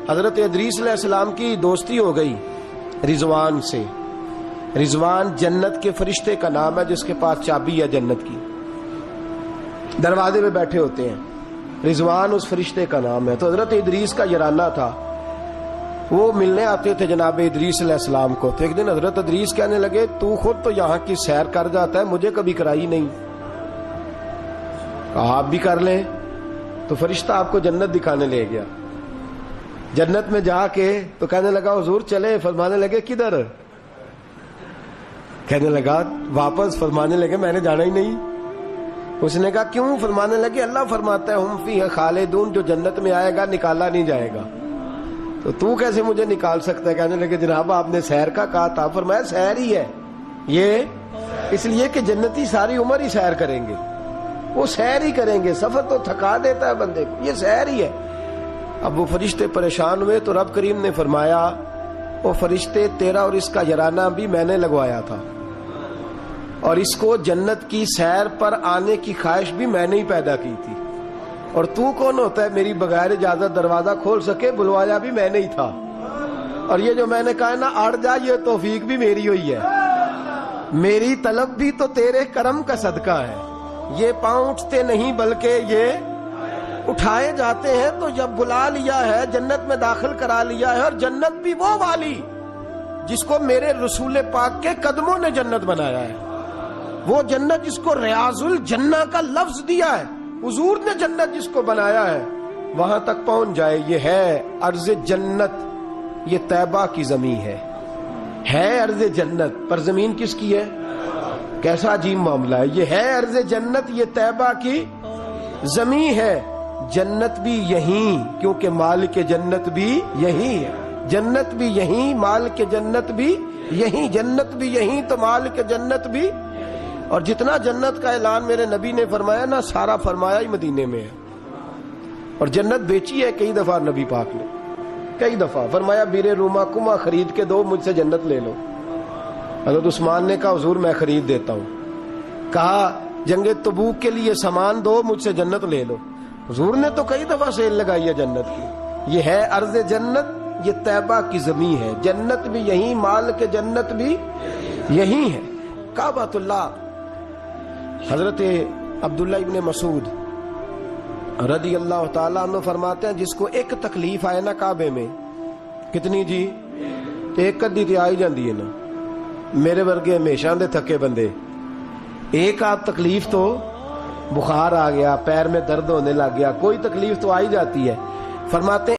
حضرت ادریس علیہ السلام کی دوستی ہو گئی رضوان سے. رضوان جنت کے فرشتے کا نام ہے جس کے پاس چابی ہے جنت کی, دروازے پہ بیٹھے ہوتے ہیں. رضوان اس فرشتے کا نام ہے. تو حضرت ادریس کا یارانہ تھا, وہ ملنے آتے تھے جناب ادریس علیہ السلام کو. تو ایک دن حضرت ادریس کہنے لگے تو خود تو یہاں کی سیر کر جاتا ہے, مجھے کبھی کرائی نہیں. کہا آپ بھی کر لیں. تو فرشتہ آپ کو جنت دکھانے لے گیا. جنت میں جا کے تو کہنے لگا حضور چلے. فرمانے لگے کدھر؟ کہنے لگا واپس. فرمانے لگے میں نے جانا ہی نہیں. اس نے کہا کیوں؟ فرمانے لگے اللہ فرماتا ہے ہم فیہ خالدون, جو جنت میں آئے گا نکالا نہیں جائے گا. تو کیسے مجھے نکال سکتا ہے؟ کہنے لگے جناب آپ نے سیر کا کہا تھا. فرمایا سیر ہی ہے یہ, اس لیے کہ جنتی ساری عمر ہی سیر کریں گے, وہ سیر ہی کریں گے. سفر تو تھکا دیتا ہے بندے کو, یہ سیر ہی ہے. اب وہ فرشتے پریشان ہوئے تو رب کریم نے فرمایا وہ فرشتے تیرا اور اس کا یارانہ بھی میں نے لگوایا تھا, اور اس کو جنت کی سیر پر آنے کی خواہش بھی میں نے ہی پیدا کی تھی. اور تو کون ہوتا ہے میری بغیر اجازت دروازہ کھول سکے؟ بلوایا بھی میں نے ہی تھا. اور یہ جو میں نے کہا نا اڑ جا, یہ توفیق بھی میری ہوئی ہے. میری طلب بھی تو تیرے کرم کا صدقہ ہے. یہ پاؤں اٹھتے نہیں بلکہ یہ اٹھائے جاتے ہیں. تو جب بلا لیا ہے, جنت میں داخل کرا لیا ہے, اور جنت بھی وہ والی جس کو میرے رسول پاک کے قدموں نے جنت بنایا ہے. وہ جنت جس کو ریاض الجنہ کا لفظ دیا ہے, حضور نے جنت جس کو بنایا ہے, وہاں تک پہنچ جائے. یہ ہے ارض جنت, یہ طیبہ کی زمین ہے ارض جنت. پر زمین کس کی ہے؟ کیسا عجیب معاملہ ہے. یہ ہے ارض جنت, یہ طیبہ کی زمین ہے. جنت بھی یہیں, کیونکہ مالک جنت بھی یہیں ہے. جنت بھی یہیں, مالک جنت بھی یہیں. جنت بھی یہیں تو مالک جنت بھی. اور جتنا جنت کا اعلان میرے نبی نے فرمایا نا, سارا فرمایا ہی مدینے میں ہے. اور جنت بیچی ہے کئی دفعہ نبی پاک نے, کئی دفعہ فرمایا بیر روما کما خرید کے دو, مجھ سے جنت لے لو. حضرت عثمان نے کہا حضور میں خرید دیتا ہوں. کہا جنگ تبوک کے لیے سامان دو, مجھ سے جنت لے لو. حضور نے تو کئی دفعہ سیل لگائی ہے جنت کی. یہ ہے ارض جنت, یہ طیبہ کی زمین ہے. جنت بھی یہیں, مال کے جنت بھی یہیں ہے. کعبۃ اللہ. حضرت عبداللہ ابن مسعود رضی اللہ تعالیٰ عنہ فرماتے ہیں جس کو ایک تکلیف آئے نا کعبے میں, کتنی جی؟ ایک کدی تے آئی جاندی ہے نا. میرے ورگے ہمیشہ دے تھکے بندے, ایک آدھ تکلیف تو, بخار آ گیا, پیر میں درد ہونے لگ گیا, کوئی تکلیف تو آئی جاتی ہے. فرماتے